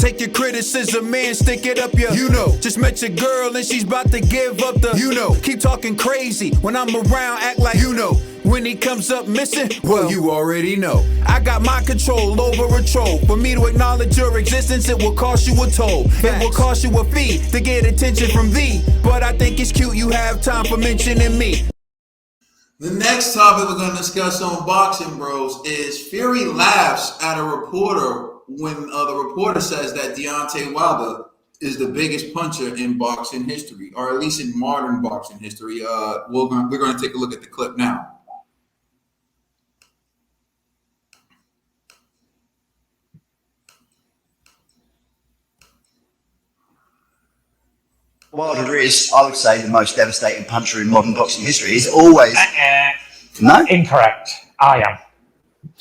Take your criticism, man, stick it up your, just met your girl and she's about to give up the, keep talking crazy. When I'm around, act like, when he comes up missing, well, you already know. I got my control over a troll. For me to acknowledge your existence, it will cost you a toll. It will cost you a fee to get attention from thee. But I think it's cute you have time for mentioning me. The next topic we're going to discuss on Boxing Bros is Fury laughs at a reporter when the reporter says that Deontay Wilder is the biggest puncher in boxing history, or at least in modern boxing history. We're going to take a look at the clip now. Wilder is, I would say, the most devastating puncher in modern boxing history. He's always... No? Incorrect. I am.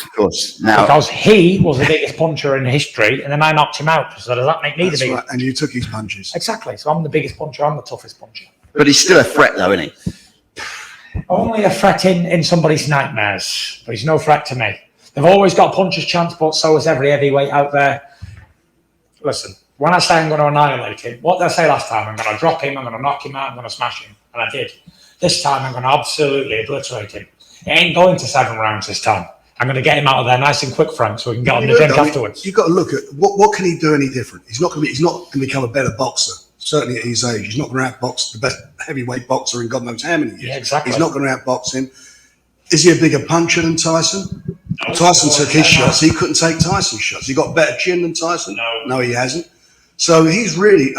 Of course. Now, because he was the biggest puncher in history, and then I knocked him out. So does that make me the biggest? Right. And you took his punches. Exactly. So I'm the biggest puncher. I'm the toughest puncher. But he's still a threat, though, isn't he? Only a threat in somebody's nightmares, but he's no threat to me. They've always got a puncher's chance, but so is every heavyweight out there. Listen, when I say I'm going to annihilate him, what did I say last time? I'm going to drop him, I'm going to knock him out, I'm going to smash him. And I did. This time, I'm going to absolutely obliterate him. It ain't going to 7 rounds this time. I'm going to get him out of there nice and quick, Frank, so we can get on the drink afterwards. You've got to look at what can he do any different. He's not going to become a better boxer. Certainly at his age, he's not going to outbox the best heavyweight boxer in God knows how many years. Yeah, exactly. He's not going to outbox him. Is he a bigger puncher than Tyson? No. Tyson took his shots. He couldn't take Tyson's shots. He got better chin than Tyson. No, he hasn't. So he's really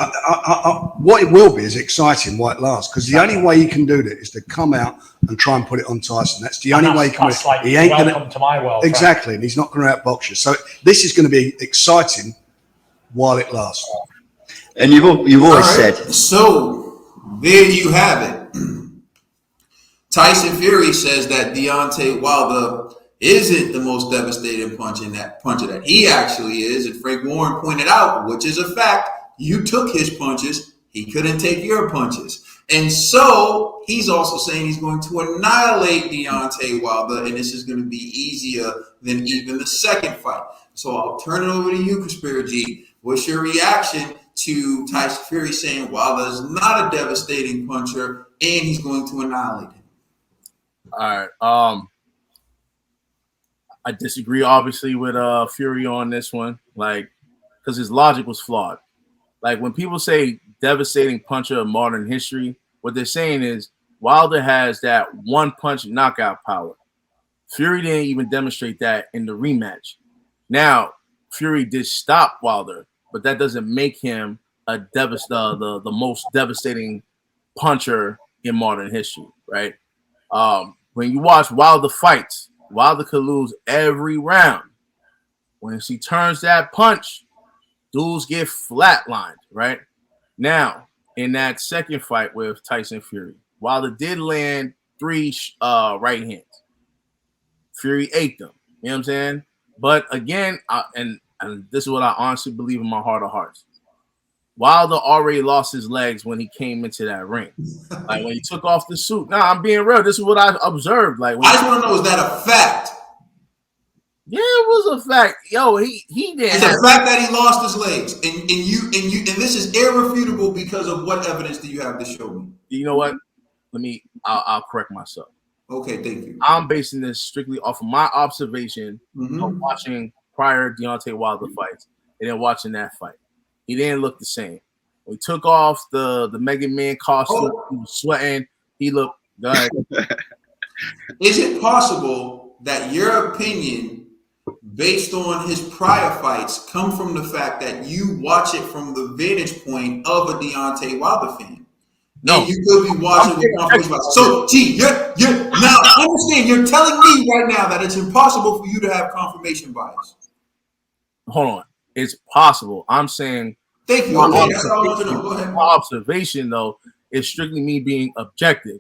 what it will be is exciting while it lasts, because the only way he can do that is to come out and try and put it on Tyson. That's the only way he can. Like, he ain't welcome to my world. Exactly, right? And he's not going to outbox you. So this is going to be exciting while it lasts. And you've always said. So there you have it. Tyson Fury says that Deontay Wilder isn't the most devastating puncher that he actually is. And Frank Warren pointed out, which is a fact, you took his punches, he couldn't take your punches. And so he's also saying he's going to annihilate Deontay Wilder, and this is going to be easier than even the second fight. So I'll turn it over to you, Conspiracy. What's your reaction to Tyson Fury saying Wilder is not a devastating puncher and he's going to annihilate him? All right. I disagree, obviously, with Fury on this one, like, because his logic was flawed. Like, when people say devastating puncher of modern history, what they're saying is Wilder has that one-punch knockout power. Fury didn't even demonstrate that in the rematch. Now, Fury did stop Wilder, but that doesn't make him the most devastating puncher in modern history, right? When you watch Wilder fights, Wilder could lose every round. When he turns that punch, dudes get flatlined, right? Now, in that second fight with Tyson Fury, Wilder did land 3 right hands. Fury ate them. You know what I'm saying? But again, and this is what I honestly believe in my heart of hearts. Wilder already lost his legs when he came into that ring. Like when he took off the suit. Nah, I'm being real. This is what I observed. Like, I just want to know, is that a fact? Yeah, it was a fact. Yo, he didn't. It's a fact that he lost his legs, and this is irrefutable because of what evidence do you have to show me? You know what? I'll correct myself. Okay, thank you. I'm basing this strictly off of my observation of watching prior Deontay Wilder fights and then watching that fight. He didn't look the same. When he took off the Mega Man costume, he was sweating. He looked good. Is it possible that your opinion, based on his prior fights, come from the fact that you watch it from the vantage point of a Deontay Wilder fan? No, and you could be watching with confirmation. So, you're now understand. You're telling me right now that it's impossible for you to have confirmation bias. Hold on. It's possible. I'm saying. Thank you. Okay, that's all I want to know. Go ahead. My observation, though, is strictly me being objective.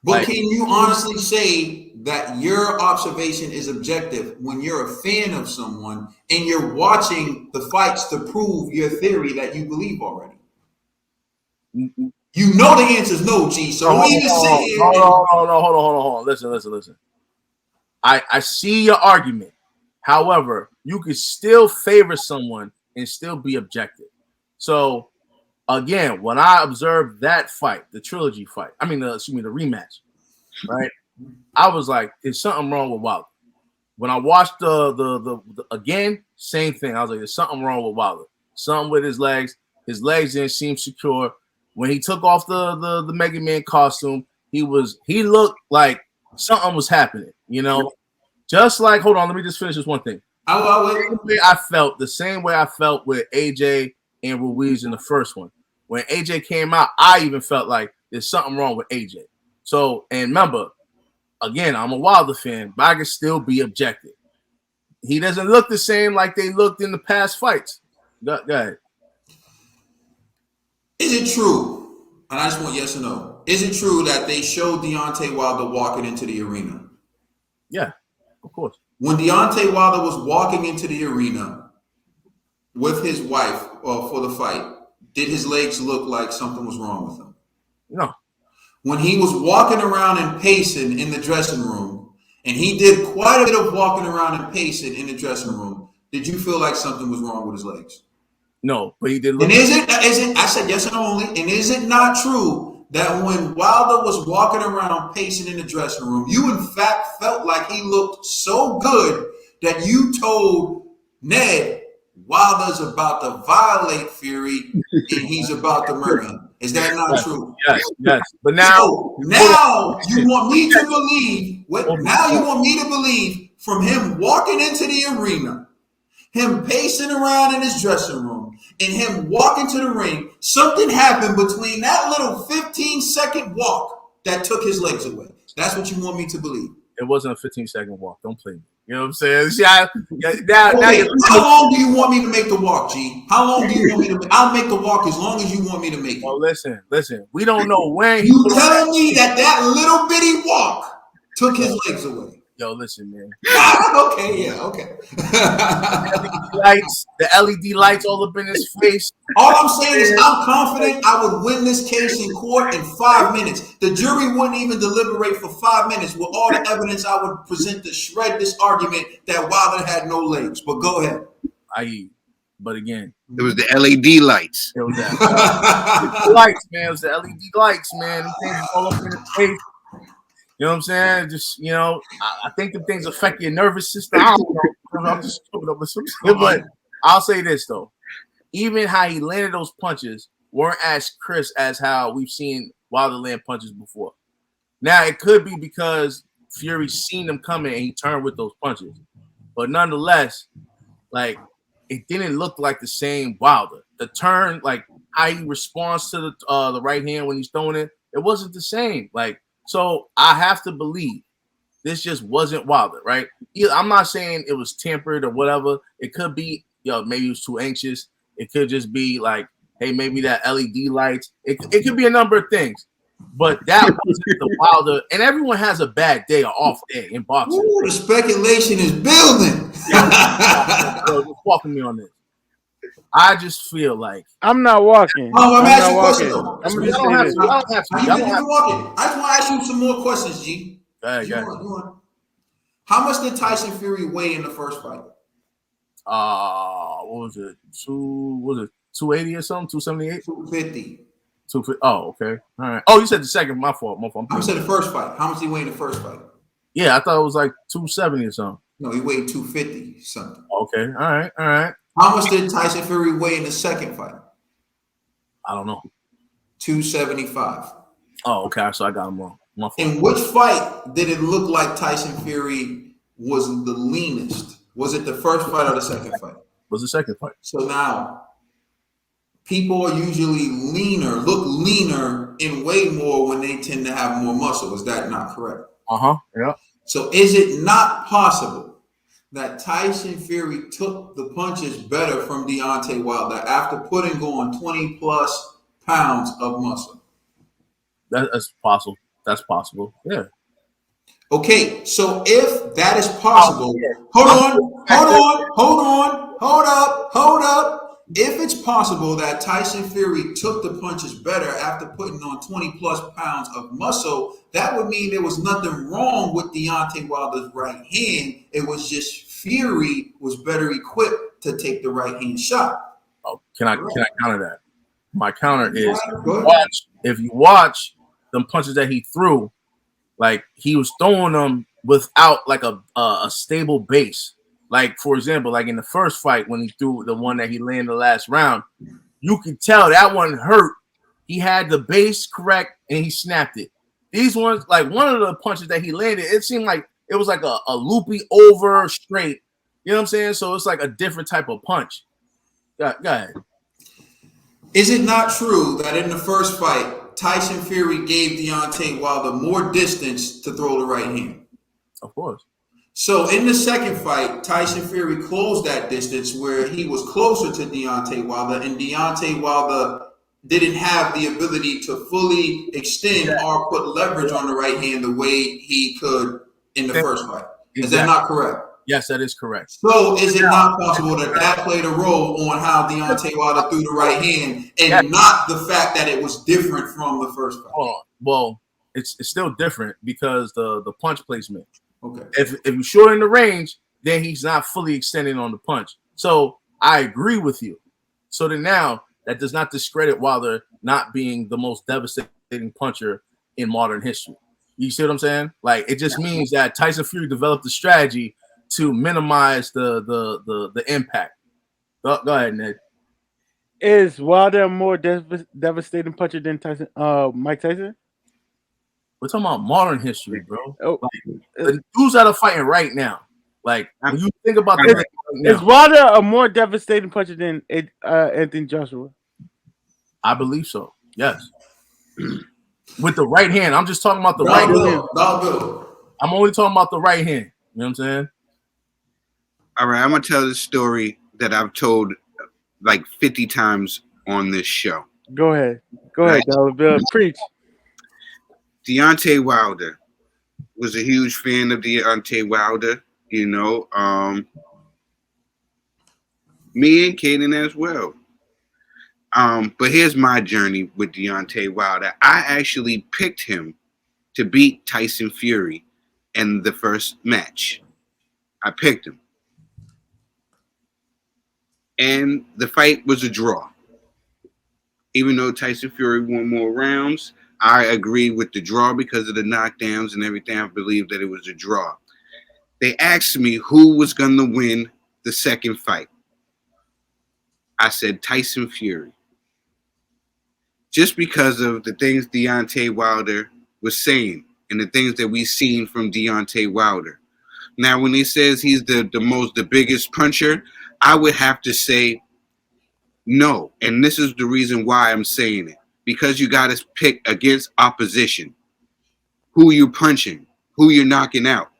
But can you honestly say that your observation is objective when you're a fan of someone and you're watching the fights to prove your theory that you believe already? You know the answer is no, G. So don't even say it. Hold on. Listen. I see your argument. However, you could still favor someone and still be objective. So again, when I observed that fight, the trilogy fight, the rematch, right? I was like, there's something wrong with Wilder. When I watched the again, same thing. I was like, there's something wrong with Wilder. Something with his legs. His legs didn't seem secure. When he took off the Mega Man costume, he looked like something was happening, Just like, hold on, let me just finish this one thing. The same way I felt with AJ and Ruiz in the first one. When AJ came out, I even felt like there's something wrong with AJ. So, and remember, again, I'm a Wilder fan, but I can still be objective. He doesn't look the same like they looked in the past fights. Go ahead. Is it true? And I just want yes or no. Is it true that they showed Deontay Wilder walking into the arena? Yeah, of course. When Deontay Wilder was walking into the arena with his wife for the fight, did his legs look like something was wrong with him? No. When he was walking around and pacing in the dressing room, and he did quite a bit of walking around and pacing in the dressing room, did you feel like something was wrong with his legs? No, but he did look. And is it? I said yes and only. And is it not true that when Wilder was walking around pacing in the dressing room, you in fact felt like he looked so good that you told Ned Wilder's about to violate Fury and he's about to murder him? Is that not true? Yes. But now you want me to believe Now you want me to believe from him walking into the arena, him pacing around in his dressing room, and him walking to the ring, something happened between that little 15-second walk that took his legs away. That's what you want me to believe. It wasn't a 15-second walk. Don't play me. You know what I'm saying? See, how long do you want me to make the walk, G? How long do you want me to make? I'll make the walk as long as you want me to make it. Well, listen. We don't know when. You telling me that little bitty walk took his legs away? Yo, listen, man. Okay. The LED lights all up in his face. All I'm saying is I'm confident I would win this case in court in 5 minutes. The jury wouldn't even deliberate for 5 minutes with all the evidence I would present to shred this argument that Wilder had no legs. But go ahead. But again, it was the LED lights. It was that lights, man. It was the LED lights, man. Them things all up in his face. You know what I'm saying? Just, I think the things affect your nervous system. I don't know. I'm just coming up with some shit. But I'll say this, though. Even how he landed those punches weren't as crisp as how we've seen Wilder land punches before. Now, it could be because Fury seen them coming and he turned with those punches. But nonetheless, it didn't look like the same Wilder. The turn, how he responds to the right hand when he's throwing it wasn't the same. So I have to believe this just wasn't Wilder, right? I'm not saying it was tempered or whatever. It could be, maybe he was too anxious. It could just be hey, maybe that LED lights. It could be a number of things. But that wasn't the Wilder. And everyone has a bad day or off day in boxing. Ooh, the speculation is building. Just walking me on this. I just feel like I'm not walking. I'm asking questions. I don't have to. I just want to ask you some more questions, G. How much did Tyson Fury weigh in the first fight? What was it? 280 or something? 278? 250. 250. Oh, okay. All right. Oh, you said the second. My fault. I said the first fight. How much did he weigh in the first fight? Yeah, I thought it was 270 or something. No, he weighed 250 something. Okay. All right. How much did Tyson Fury weigh in the second fight? I don't know. 275. Oh, okay. So I got him wrong. In which fight did it look like Tyson Fury was the leanest? Was it the first fight or the second fight? It was the second fight. So now, people are usually look leaner and weigh more when they tend to have more muscle. Is that not correct? Yeah. So is it not possible that Tyson Fury took the punches better from Deontay Wilder after putting on 20 plus pounds of muscle? That's possible. That's possible. Yeah. Okay, so if that is possible, hold up. If it's possible that Tyson Fury took the punches better after putting on 20 plus pounds of muscle, that would mean there was nothing wrong with Deontay Wilder's right hand. It was just Fury was better equipped to take the right hand shot. Oh, can I counter that? My counter is Go ahead. if you watch them punches that he threw, like he was throwing them without like a stable base. Like for example, like in the first fight when he threw the one that he landed the last round, you could tell that one hurt. He had the base correct and he snapped it. These ones, like one of the punches that he landed, it seemed like it was like a loopy over straight. You know what I'm saying? So it's like a different type of punch. Go ahead. Is it not true that in the first fight, Tyson Fury gave Deontay Wilder more distance to throw the right hand? Of course. So in the second fight, Tyson Fury closed that distance where he was closer to Deontay Wilder, and Deontay Wilder didn't have the ability to fully extend or put leverage on the right hand the way he could in the first fight. Is that not correct? Yes, that is correct. So is it not possible that that played a role on how Deontay Wilder threw the right hand and not the fact that it was different from the first fight? Oh, well, it's still different because the punch placement. Okay. If you short in the range, then he's not fully extending on the punch. So I agree with you. So then now that does not discredit Wilder not being the most devastating puncher in modern history. You see what I'm saying? Like it just means that Tyson Fury developed a strategy to minimize the impact. Go ahead, Ned. Is Wilder a more devastating puncher than Mike Tyson? We're talking about modern history, bro. Oh, like, the dudes that are fighting right now. Like when you think about is Wilder a more devastating puncher than Anthony Joshua? I believe so. Yes. With the right hand. I'm just talking about the right hand. I'm only talking about the right hand. You know what I'm saying? All right, I'm gonna tell this story that I've told like 50 times on this show. Go ahead, Dollar Bill. Preach. Deontay Wilder was a huge fan of Deontay Wilder. You know, me and Kaden as well. But here's my journey with Deontay Wilder. I actually picked him to beat Tyson Fury in the first match. I picked him. And the fight was a draw. Even though Tyson Fury won more rounds, I agreed with the draw because of the knockdowns and everything. I believed that it was a draw. They asked me who was going to win the second fight. I said Tyson Fury. Just because of the things Deontay Wilder was saying and the things that we've seen from Deontay Wilder. Now, when he says he's the biggest puncher, I would have to say no. And this is the reason why I'm saying it. Because you got to pick against opposition. Who you're punching, who you're knocking out.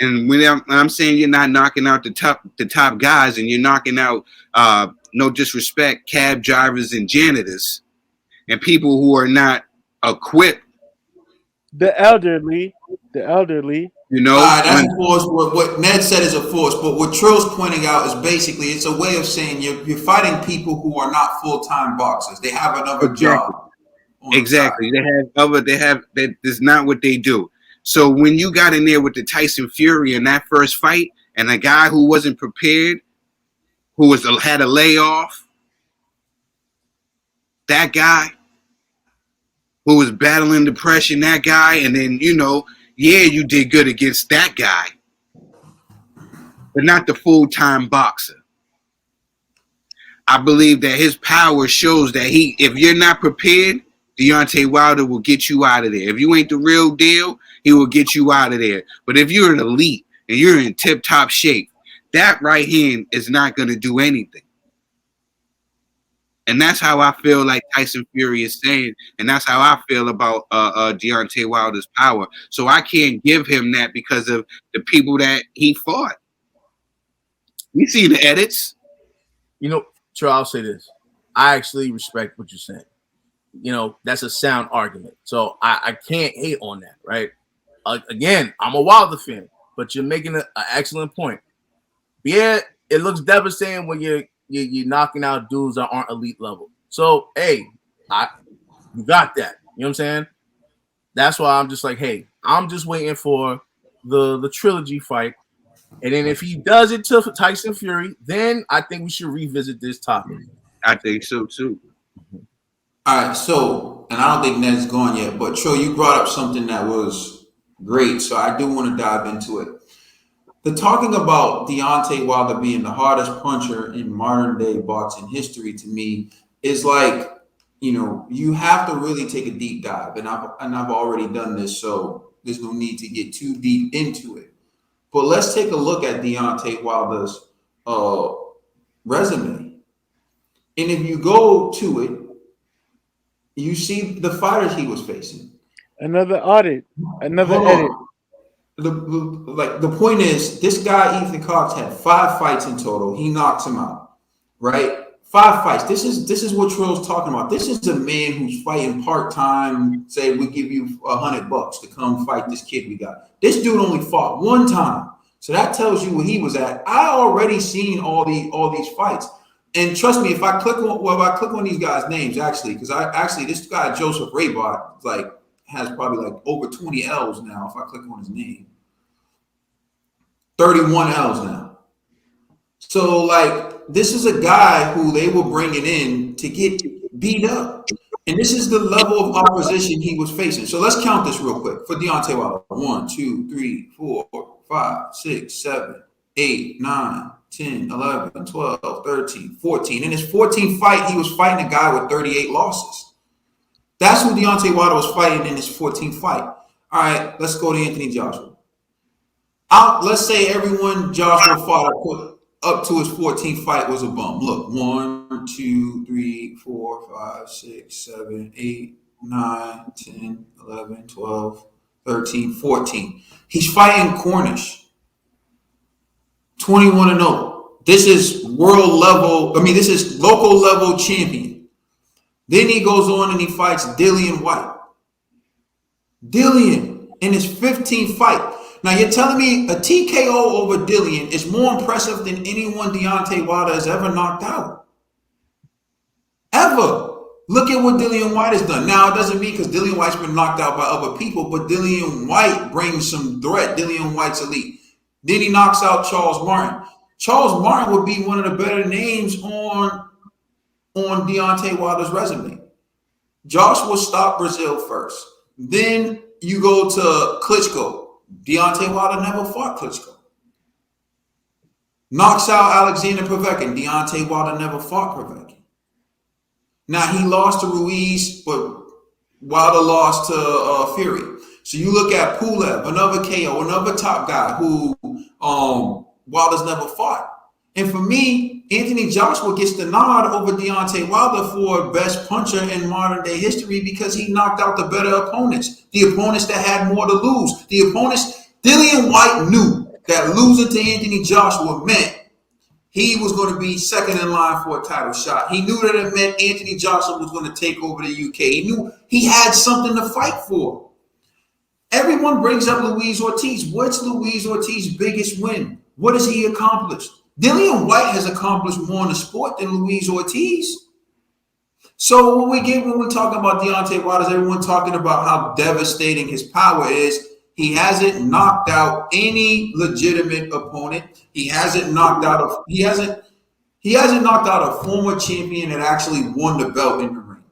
And when I'm saying you're not knocking out the top guys and you're knocking out, no disrespect, cab drivers and janitors and people who are not equipped. The elderly. You know, that's a force. What Ned said is a force, but what Trill's pointing out is basically it's a way of saying you're fighting people who are not full-time boxers. They have another job. Exactly. That's not what they do. So when you got in there with the Tyson Fury in that first fight, and a guy who wasn't prepared, who had a layoff, that guy who was battling depression, that guy, and then you did good against that guy, but not the full-time boxer. I believe that his power shows that if you're not prepared, Deontay Wilder will get you out of there. If you ain't the real deal, he will get you out of there. But if you're an elite and you're in tip-top shape, that right hand is not going to do anything. And that's how I feel like Tyson Fury is saying, and that's how I feel about Deontay Wilder's power. So I can't give him that because of the people that he fought. We see the edits. Sure, I'll say this. I actually respect what you're saying. That's a sound argument. So I can't hate on that, right? Again, I'm a Wilder fan, but you're making an excellent point. Yeah, it looks devastating when you're knocking out dudes that aren't elite level. So, hey, you got that. You know what I'm saying? That's why I'm just like, hey, I'm just waiting for the trilogy fight And then if he does it to Tyson Fury, then I think we should revisit this topic. I think so too. All right, so, and I don't think Ned's gone yet, but Tro, you brought up something that was great, so I do want to dive into it. The talking about Deontay Wilder being the hardest puncher in modern day boxing history to me is like, you have to really take a deep dive, and I've already done this, so there's no need to get too deep into it. But let's take a look at Deontay Wilder's resume, and if you go to it, you see the fighters he was facing. Another audit, another edit. The point is, this guy Ethan Cox had 5 fights in total. He knocks him out, right? 5 fights. This is what Trill's talking about. This is a man who's fighting part time. Say we give you $100 to come fight this kid we got. This dude only fought 1 time, so that tells you where he was at. I already seen all these fights. And trust me, if I click on these guys' names, actually, because this guy Joseph Raybot has probably over 20 L's now. If I click on his name, 31 L's now. So this is a guy who they were bringing in to get beat up, and this is the level of opposition he was facing. So let's count this real quick for Deontay Wilder: 1, 2, 3, 4, 5, 6, 7, 8, 9. 10, 11, 12, 13, 14. In his 14th fight, he was fighting a guy with 38 losses. That's who Deontay Wilder was fighting in his 14th fight. All right, let's go to Anthony Joshua. Let's say everyone Joshua fought up to his 14th fight was a bum. Look, 1, 2, 3, 4, 5, 6, 7, 8, 9, 10, 11, 12, 13, 14. He's fighting Cornish. 21-0. This is world level. This is local level champion. Then he goes on and he fights Dillian White. Dillian in his 15th fight. Now you're telling me a TKO over Dillian is more impressive than anyone Deontay Wilder has ever knocked out? Ever. Look at what Dillian White has done. Now it doesn't mean because Dillian White's been knocked out by other people, but Dillian White brings some threat. Dillian White's elite. Then he knocks out Charles Martin. Charles Martin would be one of the better names on Deontay Wilder's resume. Joshua stopped Brazil first. Then you go to Klitschko. Deontay Wilder never fought Klitschko. Knocks out Alexander Povetkin. Deontay Wilder never fought Povetkin. Now he lost to Ruiz, but Wilder lost to Fury. So you look at Pulev, another KO, another top guy who Wilder's never fought. And for me, Anthony Joshua gets the nod over Deontay Wilder for best puncher in modern day history because he knocked out the better opponents, the opponents that had more to lose. The opponents, Dillian White knew that losing to Anthony Joshua meant he was going to be second in line for a title shot. He knew that it meant Anthony Joshua was going to take over the UK. He knew he had something to fight for. Everyone brings up Luis Ortiz. What's Luis Ortiz's biggest win? What has he accomplished? Dillian White has accomplished more in the sport than Luis Ortiz. So when we're talking about Deontay Wilder, everyone talking about how devastating his power is. He hasn't knocked out any legitimate opponent. He hasn't knocked out a former champion that actually won the belt in the ring.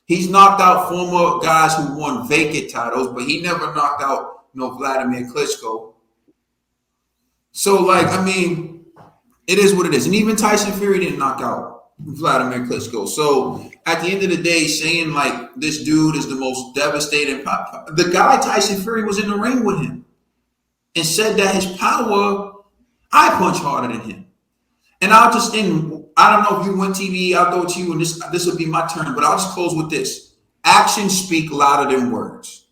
He's knocked out former guys who won vacant titles, but he never knocked out Vladimir Klitschko. So, it is what it is. And even Tyson Fury didn't knock out Vladimir Klitschko. So, at the end of the day, saying, this dude is the most devastating. The guy, Tyson Fury, was in the ring with him and said that his power, I punch harder than him. And I don't know if you went TV, I'll throw it to you, and this will be my turn, but I'll just close with this. Actions speak louder than words.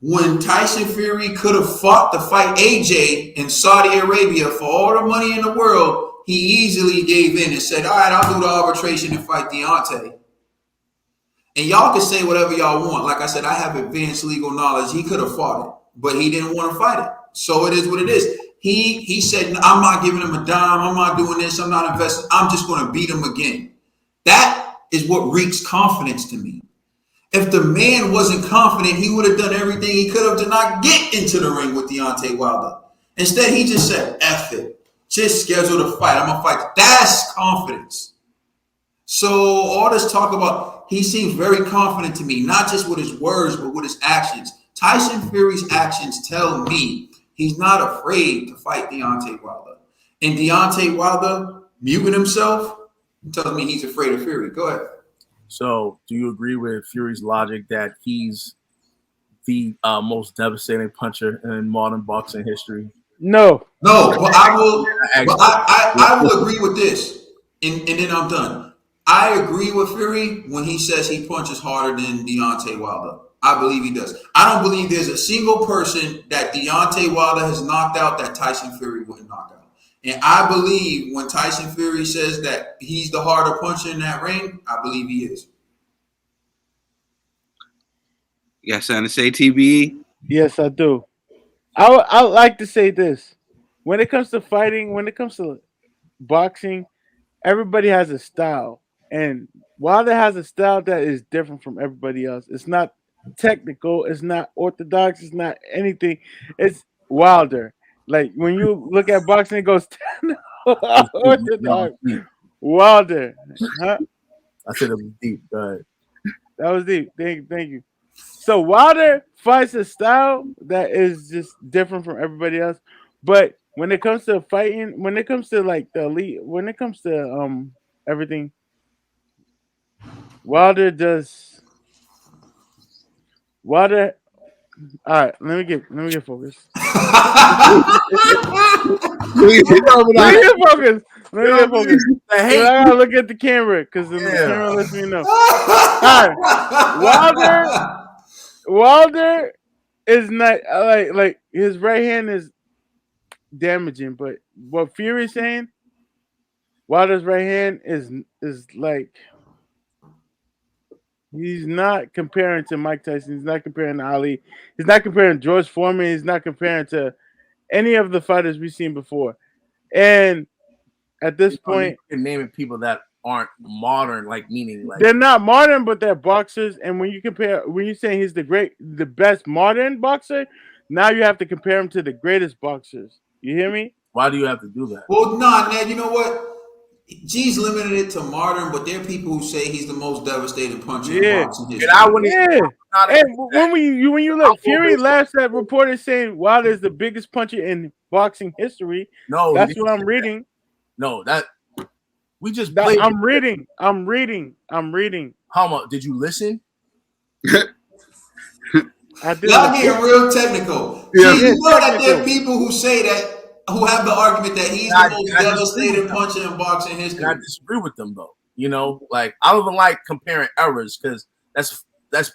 When Tyson Fury could have fought to fight AJ in Saudi Arabia for all the money in the world, he easily gave in and said, all right, I'll do the arbitration and fight Deontay. And y'all can say whatever y'all want. Like I said, I have advanced legal knowledge. He could have fought it, but he didn't want to fight it. So it is what it is. He said, I'm not giving him a dime. I'm not doing this. I'm not investing. I'm just going to beat him again. That is what reeks confidence to me. If the man wasn't confident, he would have done everything he could have to not get into the ring with Deontay Wilder. Instead, he just said, F it. Just schedule the fight. I'm going to fight. That's confidence. So all this talk about, he seems very confident to me, not just with his words, but with his actions. Tyson Fury's actions tell me he's not afraid to fight Deontay Wilder. And Deontay Wilder muting himself tells me he's afraid of Fury. Go ahead. So do you agree with Fury's logic that he's the most devastating puncher in modern boxing history? No, but I will. But I will agree with this, and then I'm done. I agree with Fury when he says he punches harder than Deontay Wilder. I believe he does. I don't believe there's a single person that Deontay Wilder has knocked out that Tyson Fury wouldn't knock out. And I believe when Tyson Fury says that he's the harder puncher in that ring, I believe he is. You got something to say, TBE? yes, I do. I like to say this: when it comes to fighting, when it comes to boxing, everybody has a style, and Wilder has a style that is different from everybody else. It's not technical, it's not orthodox, it's not anything. It's Wilder. Like when you look at boxing, it goes orthodox. Wilder, huh? I said it was deep. Go ahead. That was deep. Thank you. So Wilder fights a style that is just different from everybody else. But when it comes to fighting, when it comes to like the elite, when it comes to everything, Wilder does. Wilder. All right, let me get focused. Let me get focused. I gotta look at the camera because the camera lets me know. All right, Wilder is not like his right hand is damaging, but what Fury's saying, Wilder's right hand is like he's not comparing to Mike Tyson. He's not comparing to Ali. He's not comparing to George Foreman. He's not comparing to any of the fighters we've seen before. And at this point, you're naming people that aren't modern, like meaning like they're not modern, but they're boxers. And when you're saying he's the best modern boxer, now you have to compare him to the greatest boxers. You hear me? Why do you have to do that? Well, nah, Ned, you know what? G's limited it to modern, but there are people who say he's the most devastating puncher in boxing history. And I wouldn't. And when you look, Fury laughs at reporters saying Wilder is the biggest puncher in boxing history. No, that's what I'm reading. No, that we just. I'm reading. How much did you listen? Y'all getting real technical. Yeah. You know that there are people who say that. Who have the argument that he's the most devastating puncher in boxing history. I disagree with them though. You know, like I don't even like comparing eras because that's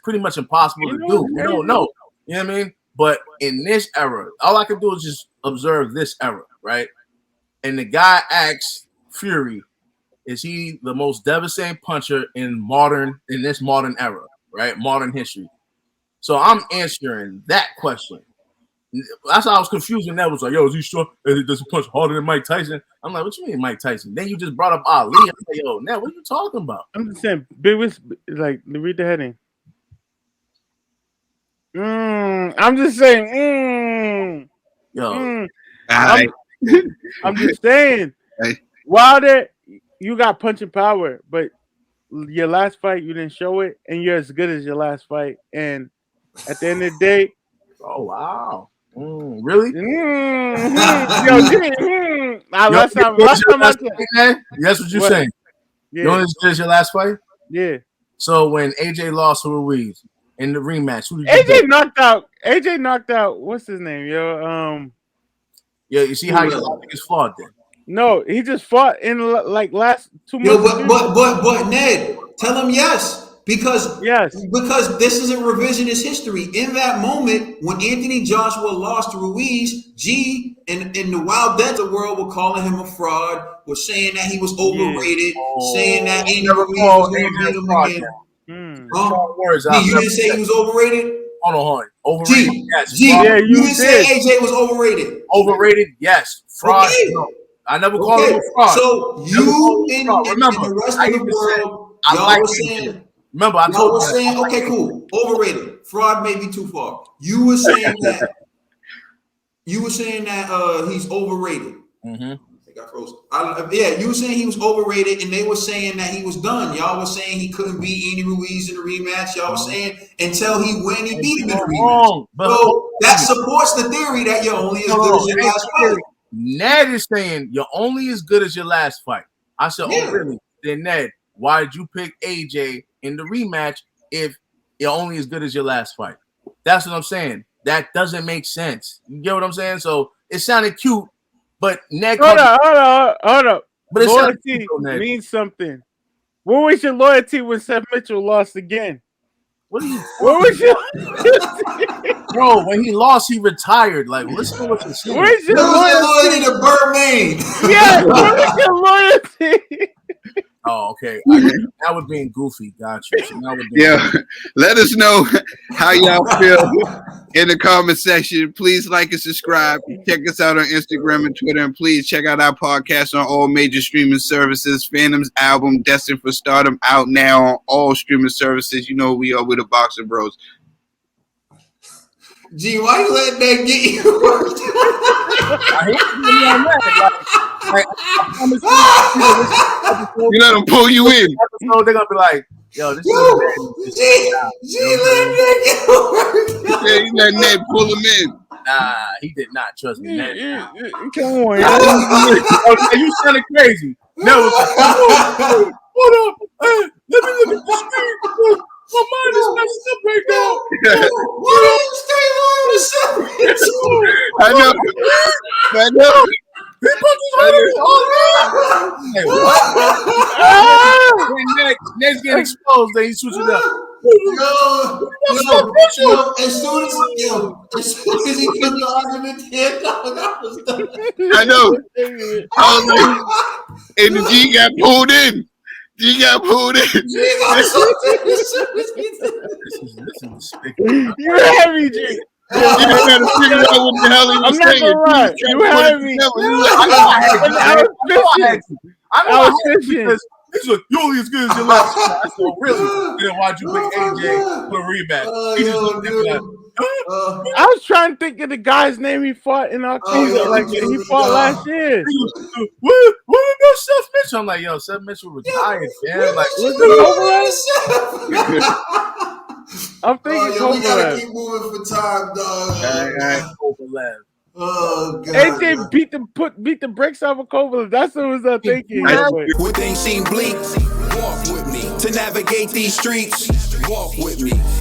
pretty much impossible to do. No. You know what I mean? But in this era, all I can do is just observe this era, right? And the guy asks Fury, is he the most devastating puncher in this modern era, right? Modern history. So I'm answering that question. That's how I was confused when that was like, yo, is he sure he does punch harder than Mike Tyson? I'm like, what you mean Mike Tyson? Then you just brought up Ali. I'm like, yo, now what are you talking about? I'm just saying, like, read the heading. I'm just saying, yo. I'm just saying, Wilder, you got punching power, but your last fight, you didn't show it, and you're as good as your last fight. And at the end of the day, oh, wow. Really? Last time that's what you're saying. Yeah. You know this is your last fight? Yeah. So when AJ lost to Ruiz in the rematch, who did AJ knocked out. What's his name? Yo. Yeah. You see how your logic is flawed then? No, he just fought in like last 2 months. But Ned, tell him yes. Because this is a revisionist history. In that moment, when Anthony Joshua lost to Ruiz, G in the Wild Delta world were calling him a fraud, were saying that he was overrated, saying that Anthony Ruiz was going to beat him again. You didn't say he was overrated? Hold on. Overrated? Yes. You didn't say AJ was overrated. Overrated? Yes. Fraud? Okay. No. I never called him a fraud. So you and the rest of the world, y'all were saying... Remember, I told you. Saying, okay, cool, overrated. Fraud may be too far. You were saying that. You were saying that he's overrated. Mm-hmm. I got frozen. Yeah, you were saying he was overrated, and they were saying that he was done. Y'all were saying he couldn't beat Andy Ruiz in the rematch. Y'all were saying until he beat him in the rematch. So that supports the theory that you're only as good as your last fight. Ned is saying you're only as good as your last fight. I said, oh, really? Then Ned, why did you pick AJ in the rematch if you're only as good as your last fight? That's what I'm saying. That doesn't make sense. You get what I'm saying? So it sounded cute, but Ned. Hold up. But loyalty means something. What was your loyalty when Seth Mitchell lost again? What was your bro? When he lost, he retired. Like, listen to what you're saying. Where's your loyalty to Birdman? Yeah, what was your loyalty? Oh, okay. Now we're being goofy. Got you. So now let us know how y'all feel in the comment section. Please like and subscribe. Check us out on Instagram and Twitter. And please check out our podcast on all major streaming services. Phantom's album, Destined for Stardom, out now on all streaming services. You know who we are with the Boxing Bros. Gee, why you letting that get you? You let them pull you in. Episode, they're gonna be like, "Yo, this is Gee, letting that get you. Yeah, you let Ned pull him in. Nah, he did not. Trust me, Ned. Come on, you sounded crazy. No, what up? Let me look at the screen. My mind is messed up right now. Why are you staying on the I know. He put his head in what? Ned's getting exposed. Then he switches it up. As soon as he took the argument here, I know. And the G got pulled in. You have me, G. You gotta figure out what the hell he was saying. I'm not gonna lie. You have me. I was fishing. He's like, you only as good as your last fight. I said, really? Then why'd you pick AJ for a rematch? He just looked at me like, I was trying to think of the guy's name he fought in October. He fought last year. What about Seth Mitchell? I'm like, yo, Seth Mitchell retired, man. Like, I'm thinking we gotta keep moving for time, dog. Oh God! AJ beat the bricks off of Kovalev. That's what was I thinking. When things seem bleak, walk with me to navigate these streets. Walk with me.